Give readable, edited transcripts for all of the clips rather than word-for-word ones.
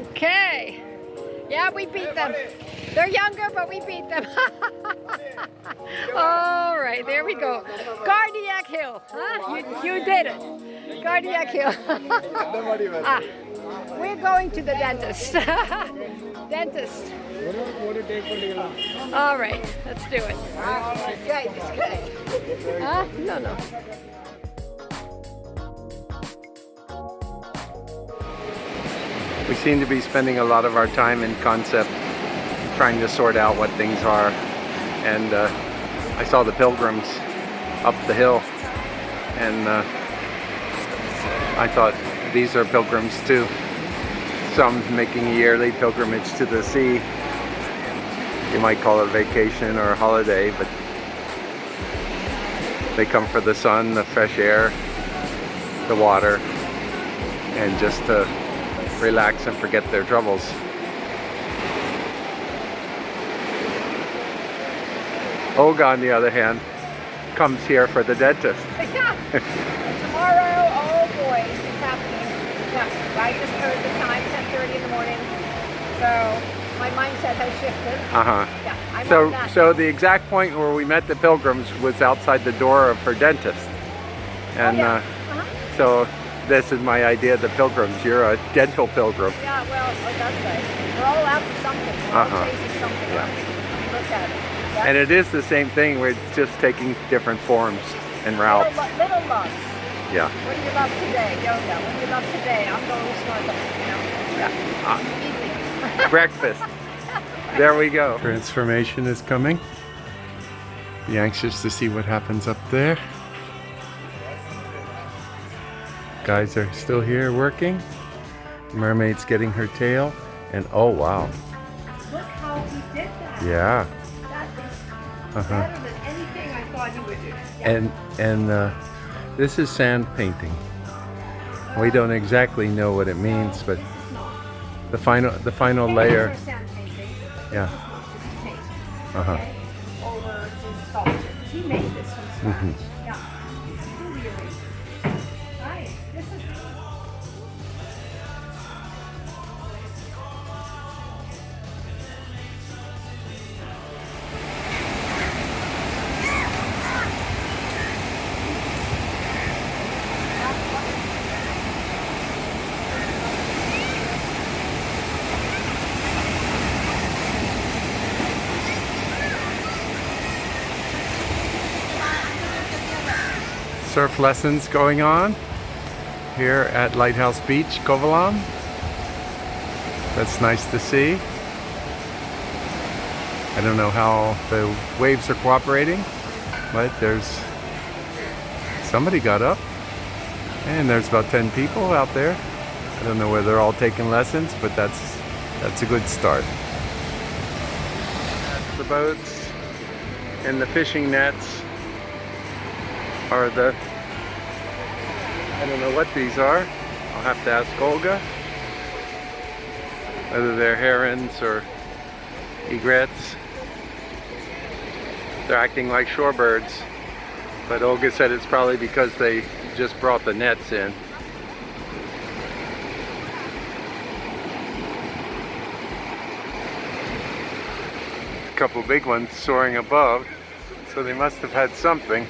Okay. Yeah, we beat them. They're younger, but we beat them. All right, there we go. Cardiac Hill. Huh? You did it. Cardiac Hill. We're going to the dentist. Dentist. All right, let's do it. Huh? No. We seem to be spending a lot of our time in concept, trying to sort out what things are. And I saw the Pilgrims up the hill, and I thought these are pilgrims too. Some making a yearly pilgrimage to the sea. You might call it a vacation or a holiday, but they come for the sun, the fresh air, the water, and just to relax and forget their troubles. Olga, on the other hand, comes here for the dentist. Yeah. Tomorrow, oh boy, it's happening. Yeah, I just heard the time, 10:30 in the morning. So my mindset has shifted. Yeah, I'm on that so now. the exact point where we met the Pilgrims was outside the door of her dentist. And so this is my idea of the Pilgrims. You're a dental pilgrim. Yeah, well, that's right. We're all after something. We're all chasing something. Yeah. Look at it. Yeah. And it is the same thing. We're just taking different forms and routes. Little loves. Yeah. What do you love today? Yoga. What do you love today? I'm going to snorkeling, you know? Yeah. Easy. Breakfast. There we go. Transformation is coming. Be anxious to see what happens up there. Guys are still here working. Mermaid's getting her tail. And oh wow. Look how he did that. Yeah. That is better than anything I thought he would do. Yeah. And this is sand painting. We don't exactly know what it means, but the final layer. Sand painting. Yeah. Paint. Okay. Over to sculpture. He made this from scratch. Yeah. Really original. Right. This is. Surf lessons going on here at Lighthouse Beach, Kovalam. That's nice to see. I don't know how the waves are cooperating, but there's somebody got up and there's about 10 people out there. I don't know whether they're all taking lessons, but that's a good start. The boats and the fishing nets are the, I don't know what these are. I'll have to ask Olga whether they're herons or egrets. They're acting like shorebirds, but Olga said it's probably because they just brought the nets in. A couple big ones soaring above, so they must have had something.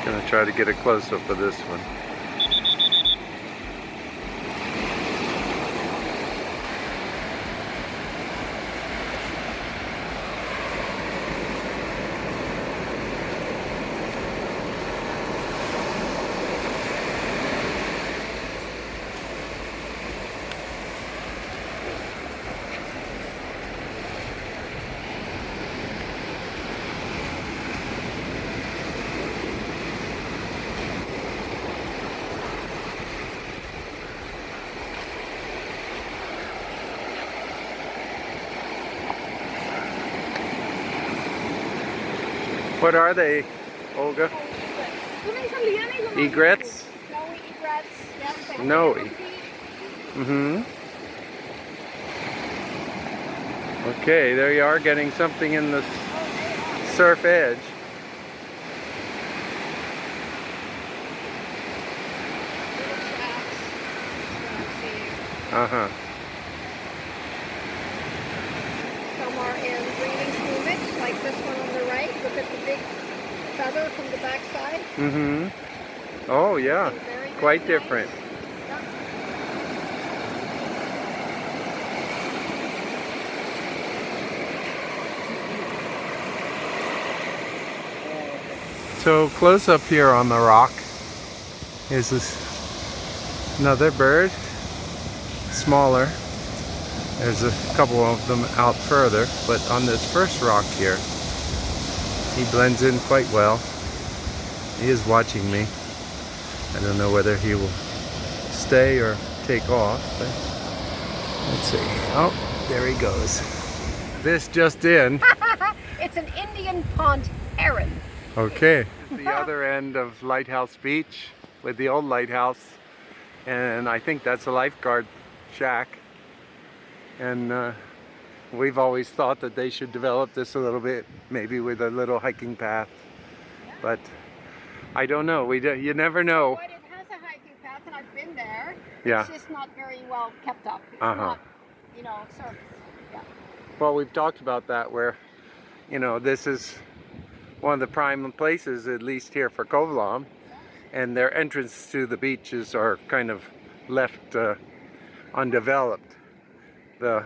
Gonna try to get a close-up of this one. What are they, Olga? Egrets? No. Okay, there you are, getting something in the surf edge. Little shacks. That's what I'm seeing. Uh-huh. Some are in breeding plumage, like this one on the right. Look at the big feather from the backside. Mm-hmm. Oh yeah, Looking very, very quite nice. different. Yeah. So close up here on the rock is this another bird, smaller. There's a couple of them out further, but on this first rock here, he blends in quite well. He is watching me. I don't know whether he will stay or take off, but let's see. Oh, there he goes. This just in. It's an Indian pond heron. Okay. The other end of Lighthouse Beach with the old lighthouse, and I think that's a lifeguard shack. And we've always thought that they should develop this a little bit, maybe with a little hiking path. But I don't know. You never know. But it has a hiking path, and I've been there. Yeah. It's just not very well kept up. It's Uh-huh. not, you know, service. Yeah. Well, we've talked about that where, you know, this is one of the prime places, at least here for Kovalam, and their entrance to the beaches are kind of left undeveloped. The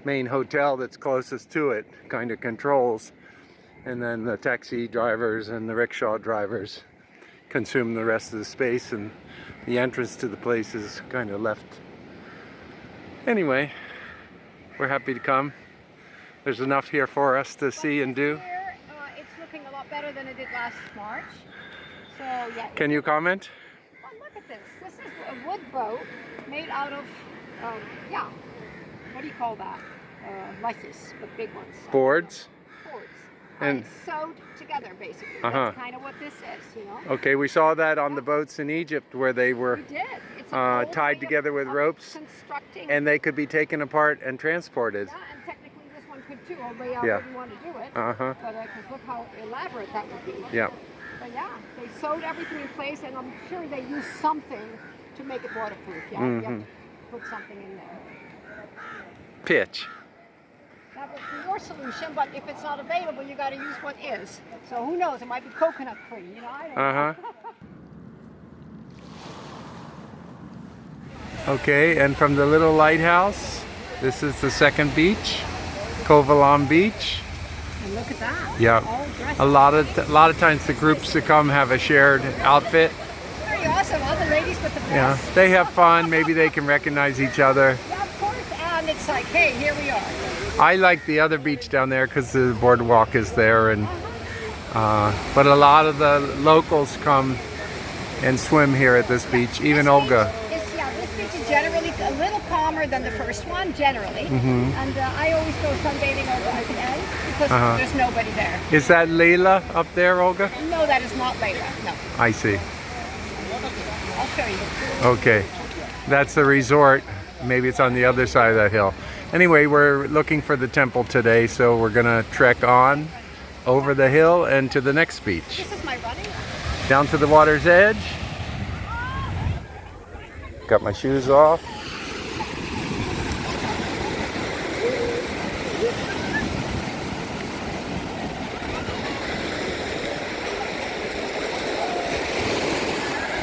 main hotel that's closest to it kind of controls, and then the taxi drivers and the rickshaw drivers consume the rest of the space, and the entrance to the place is kind of left. Anyway, we're happy to come. There's enough here for us to see and do. Here, it's looking a lot better than it did last March. So yeah. Can you comment? Oh, look at this. This is a wood boat made out of, yeah. What do you call that? Like this, but big ones. Boards? Boards. And- It's sewed together, basically. Uh-huh. That's kind of what this is, you know. Okay, we saw that on the boats in Egypt where they were We did. It's a whole tied thing together with of ropes, constructing. and they could be taken apart and transported. Yeah, and technically this one could too, although I Yeah. wouldn't want to do it. Uh-huh. But because look how elaborate that would be. Yeah. But yeah, they sewed everything in place, and I'm sure they used something to make it waterproof. Yeah, you have to put something in there. Pitch. That would be your solution, but if it's not available, you got to use what is. So who knows? It might be coconut cream. You know, I don't Uh-huh. know. Okay, and from the little lighthouse, this is the second beach, Kovalam Beach. And look at that. Yeah. All dressed A lot of times the groups that come have a shared outfit. Very awesome. All the ladies with the Yeah, vests. they have fun. Maybe they can recognize each other. Yeah, of course. And it's like, hey, here we are. I like the other beach down there because the boardwalk is there, and but a lot of the locals come and swim here at this beach. Even Olga. This beach is generally a little calmer than the first one, generally. And I always go sunbathing over at the end because there's nobody there. Is that Leila up there, Olga? No, that is not Layla. No, I see. I'll show you. Okay, that's the resort. Maybe it's on the other side of that hill. Anyway, we're looking for the temple today, so we're gonna trek on over the hill and to the next beach. This is my running. Down to the water's edge. Got my shoes off.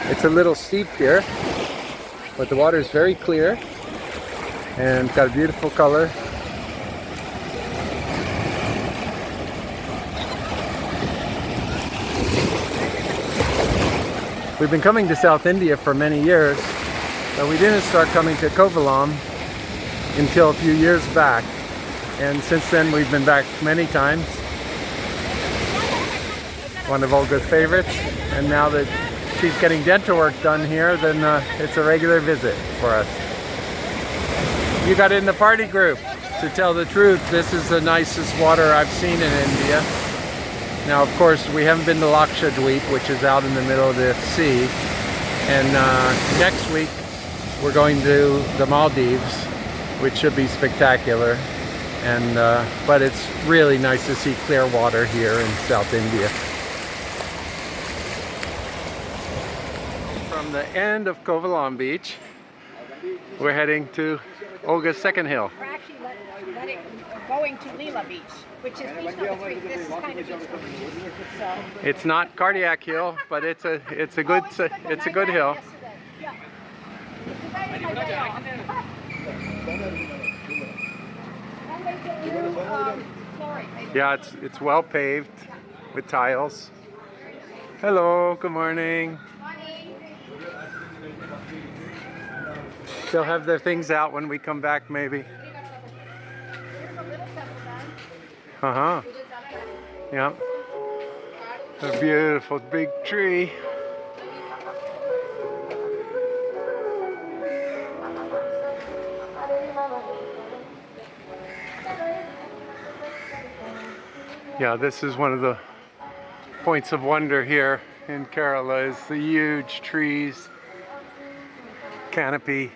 It's a little steep here, but the water is very clear and got a beautiful color. We've been coming to South India for many years, but we didn't start coming to Kovalam until a few years back. And since then we've been back many times. One of Olga's favorites. And now that she's getting dental work done here, then it's a regular visit for us. You got in the party group. To tell the truth, this is the nicest water I've seen in India. Now, of course, we haven't been to Lakshadweep, which is out in the middle of the sea. And next week, we're going to the Maldives, which should be spectacular. And but it's really nice to see clear water here in South India. From the end of Kovalam Beach, we're heading to Olga's second hill. We're actually going to Leela Beach, which is beach number 3. This is kind of beach number 2. So. It's not Cardiac Hill, but it's a good hill. Yeah. Yeah, it's well paved with tiles. Hello, good morning. They'll have their things out when we come back, maybe. Uh-huh. Yep. A beautiful big tree. Yeah, this is one of the points of wonder here in Kerala, is the huge trees, canopy,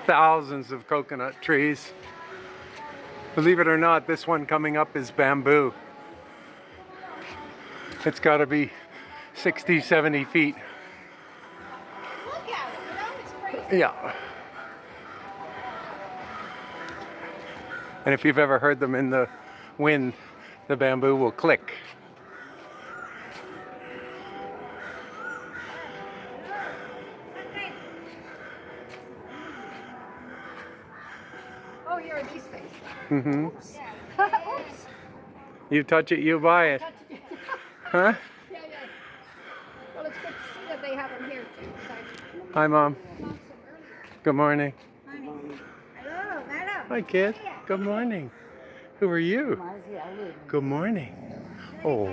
thousands of coconut trees. Believe it or not, this one coming up is bamboo. It's got to be 60, 70 feet. Look at it, you know, it's crazy. Yeah. And if you've ever heard them in the wind, the bamboo will click. Oh, here are these things. Mm-hmm. Oops. Oops. You touch it, you buy it. Huh? Yeah. Well, it's good to see that they have them here too. Hi, Mom. Good morning. Hello. Hi, kid. Good morning. Who are you? Good morning. Oh.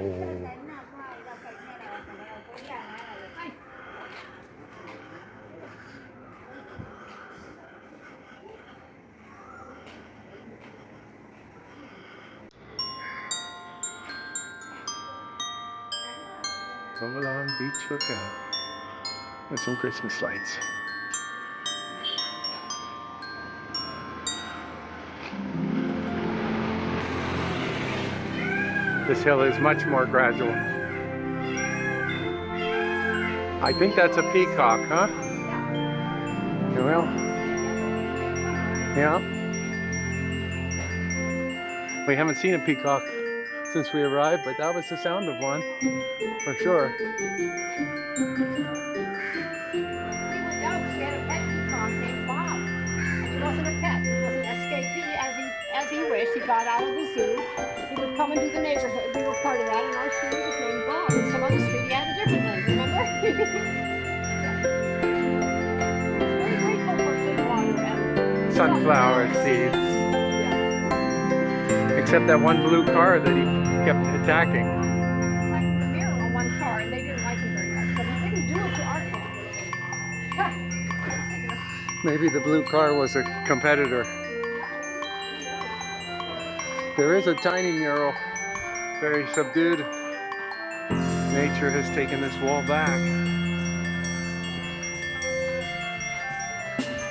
Kovalam Beach Lookout with some Christmas lights. This hill is much more gradual. I think that's a peacock, huh? Well, yeah. We haven't seen a peacock since we arrived, but that was the sound of one, for sure. We went out because we had a pet peacock named Bob. And he wasn't a pet, he was an escapee as he wished. He got out of the zoo. He would come into the neighborhood. We were part of that, and our street was named Bob. And some other street he had a different name, remember? Very grateful for clean water and Sunflower seeds. Yeah. Except that one blue car that he kept attacking. Like the mirror on one car, and they didn't like it very much. But he didn't do it to our car. Maybe the blue car was a competitor. There is a tiny mural, very subdued. Nature has taken this wall back.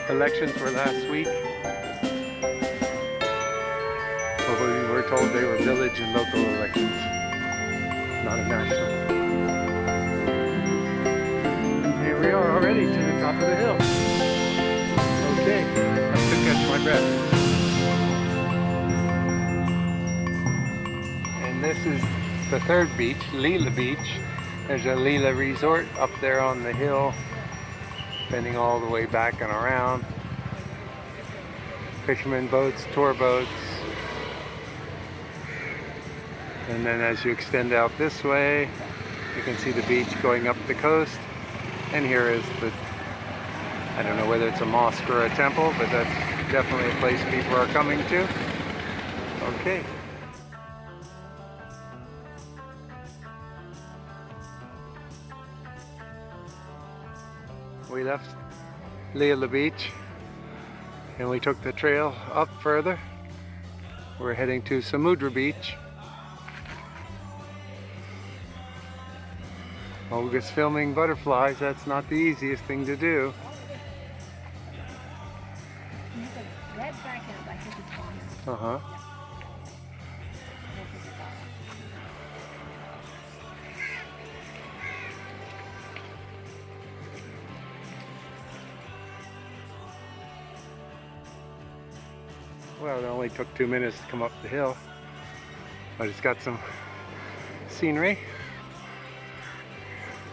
Elections were last week. But we were told they were village and local elections, not a national. And here we are already to the top of the hill. Okay, I have to catch my breath. And this is the third beach, Leela Beach. There's a Leela resort up there on the hill, bending all the way back and around. Fishermen boats, tour boats. And then as you extend out this way, you can see the beach going up the coast. And here is the, I don't know whether it's a mosque or a temple, but that's definitely a place people are coming to. Okay. We left Leela Beach and we took the trail up further. We're heading to Samudra Beach. Olga's filming butterflies. That's not the easiest thing to do. Uh-huh. Well, it only took 2 minutes to come up the hill, but it's got some scenery,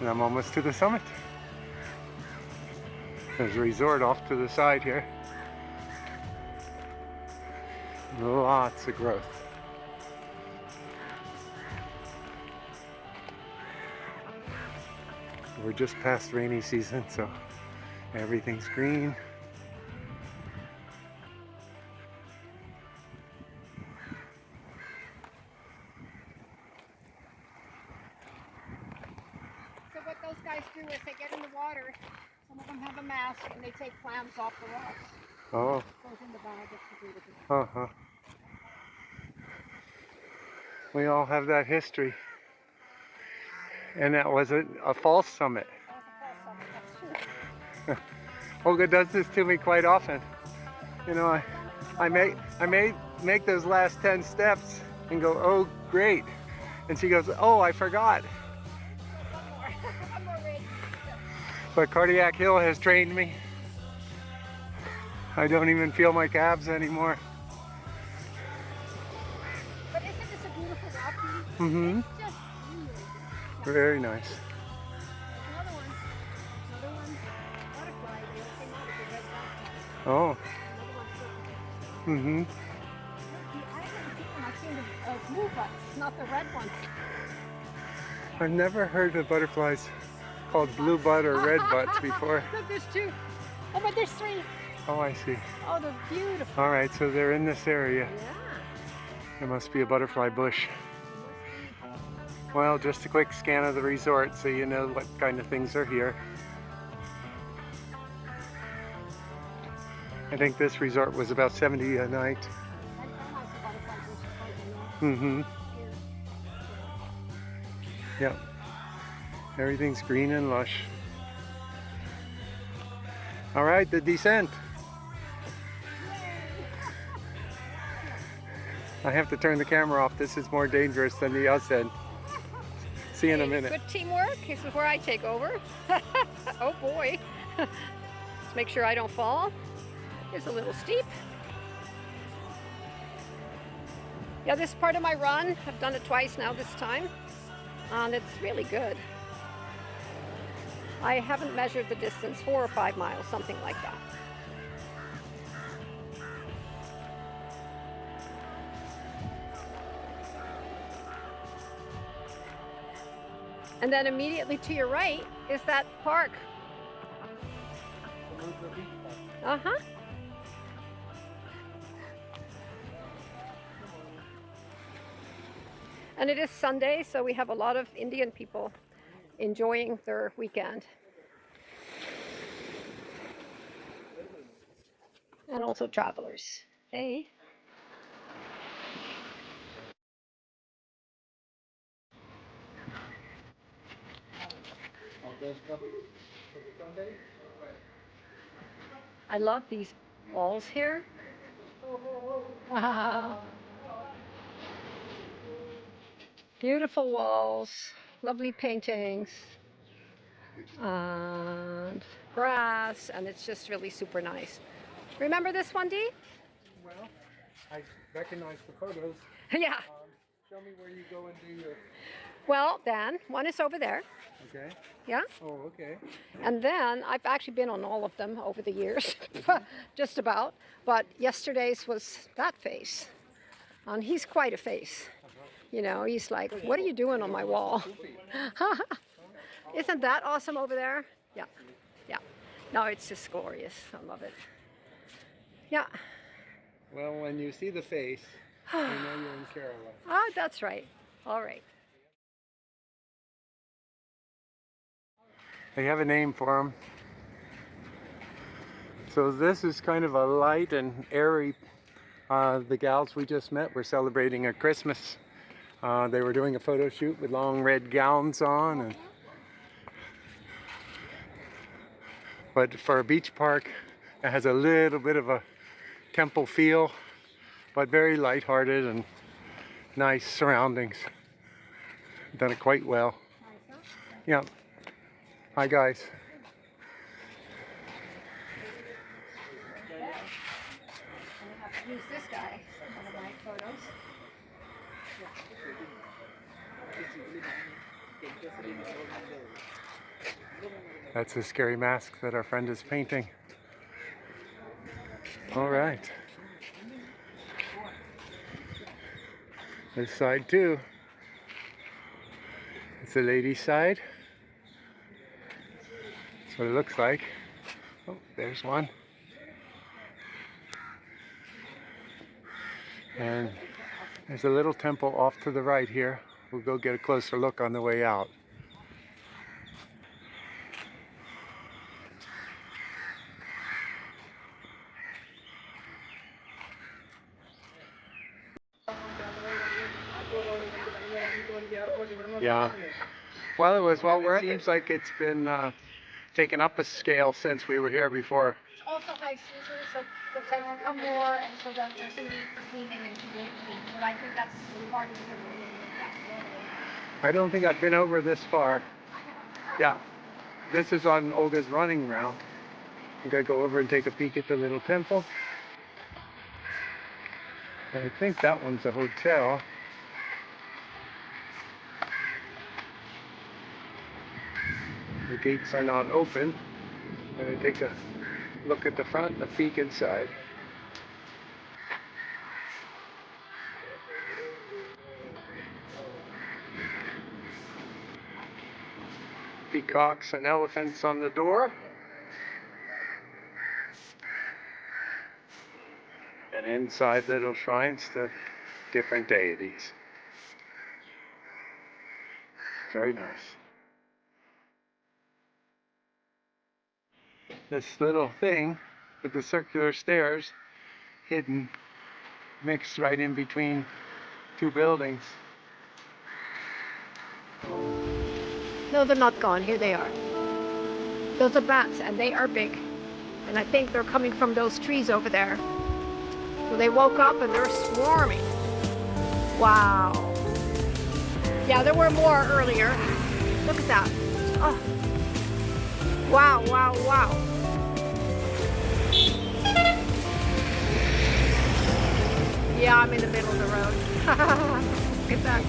and I'm almost to the summit. There's a resort off to the side here. Lots of growth. We're just past rainy season, so everything's green. So what those guys do is they get in the water, some of them have a mask, and they take clams off the rocks. Oh. It goes in the bag, it's beautiful. Uh-huh. We all have that history. And that wasn't a false summit. That was a false summit, that's true. Olga does this to me quite often. You know, I make those last 10 steps and go, oh great. And she goes, oh, I forgot. One more race. But Cardiac Hill has trained me. I don't even feel my calves anymore. But isn't this a beautiful rock? Mm-hmm. It's just beautiful. Very nice. Another one. Another one. Butterfly. They all came out with the red butterfly. Oh. Another Mm-hmm. one. I haven't seen them. I've seen the blue butts, not the red ones. I've never heard of butterflies called blue butt or red butts before. Look, there's two. Oh, but there's three. Oh, I see. Oh, they're beautiful. All right, so they're in this area. Yeah. There must be a butterfly bush. Well, just a quick scan of the resort so you know what kind of things are here. I think this resort was about $70 a night. Mm-hmm. Yep. Everything's green and lush. All right, the descent. I have to turn the camera off. This is more dangerous than the ascent. See you in a minute. Good teamwork. This is where I take over. Oh boy. Let's make sure I don't fall. It's a little steep. Yeah, this is part of my run. I've done it twice now this time. And it's really good. I haven't measured the distance, 4 or 5 miles, something like that. And then immediately to your right is that park. Uh-huh. And it is Sunday, so we have a lot of Indian people enjoying their weekend. And also travelers. Hey. I love these walls here. Wow. Beautiful walls, lovely paintings, and grass, and it's just really super nice. Remember this one, Dee? Well, I recognize the photos. Yeah. Show me where you go and do your... Well, then, one is over there. Okay. Yeah? Oh, okay. And then, I've actually been on all of them over the years, just about. But yesterday's was that face. And he's quite a face. You know, he's like, what are you doing on my wall? Isn't that awesome over there? Yeah, yeah. No, it's just glorious. I love it. Yeah. Well, when you see the face, you know you're in Kerala. Ah, that's right. All right. They have a name for them. So this is kind of a light and airy. The gals we just met were celebrating a Christmas. They were doing a photo shoot with long red gowns on. But for a beach park, it has a little bit of a temple feel. but very lighthearted and nice surroundings. Done it quite well. Yeah. Hi guys. Use this guy, one of my photos. That's a scary mask that our friend is painting. All right. This side too. It's the ladies' side. That's what it looks like. Oh, there's one. And there's a little temple off to the right here. We'll go get a closer look on the way out. Yeah. Well, it seems like it's been taken up a scale since we were here before. Also nice scissors, so the time will come more, and so that there's a cleaning and cleaning. But I think that's part of the I don't think I've been over this far. Yeah. This is on Olga's running route. I'm gonna go over and take a peek at the little temple. And I think that one's a hotel. The gates are not open. I'm gonna take a look at the front and a peek inside. Peacocks and elephants on the door. And inside little shrines to different deities. Very nice. This little thing with the circular stairs hidden, mixed right in between two buildings. No, they're not gone. Here they are. Those are bats, and they are big. And I think they're coming from those trees over there. So they woke up and they're swarming. Wow. Yeah, there were more earlier. Look at that. Oh. Wow, wow, wow. Yeah, I'm in the middle of the road. Look at that.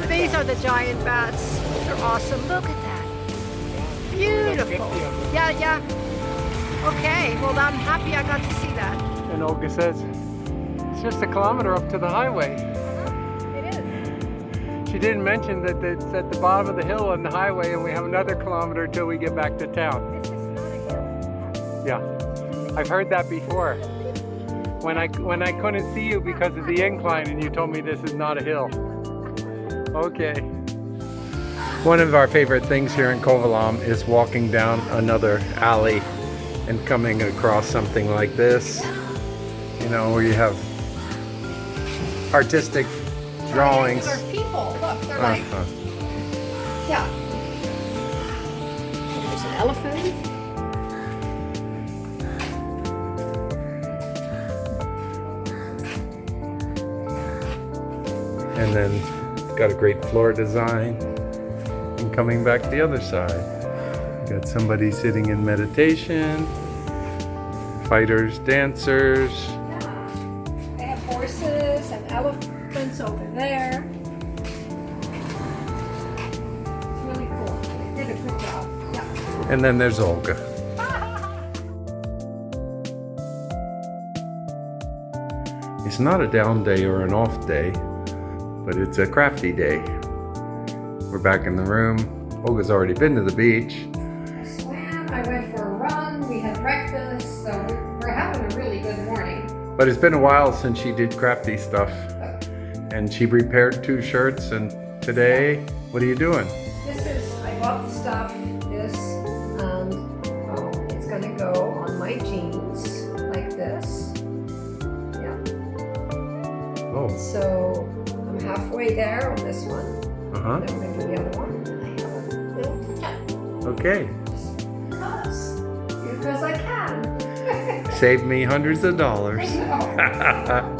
These are the giant bats. They're awesome. Look at that. Beautiful. Yeah, yeah. Okay, well I'm happy I got to see that. And Olga says, it's just a kilometer up to the highway. It is. She didn't mention that it's at the bottom of the hill on the highway and we have another kilometer till we get back to town. This is not a hill. Yeah, I've heard that before. When I couldn't see you because of the incline and you told me this is not a hill. Okay. One of our favorite things here in Kovalam is walking down another alley and coming across something like this. You know, where you have artistic drawings. They're people. Look, they're like, yeah. There's an elephant. And then got a great floor design. And coming back the other side, got somebody sitting in meditation, fighters, dancers. Yeah. They have horses and elephants over there. It's really cool. They did a good job. Yeah. And then there's Olga. It's not a down day or an off day, but it's a crafty day. We're back in the room. Olga's already been to the beach. I swam, I went for a run, we had breakfast, so we're having a really good morning. But it's been a while since she did crafty stuff. And she prepared 2 shirts, and today, what are you doing? This is, I bought the stuff, this, and it's gonna go on my jeans, like this. Yeah. Oh. So, I'm halfway there on this one. Uh-huh. Then we're gonna do the other one. I have a little touch. Okay. Because I can. Save me hundreds of dollars. I know.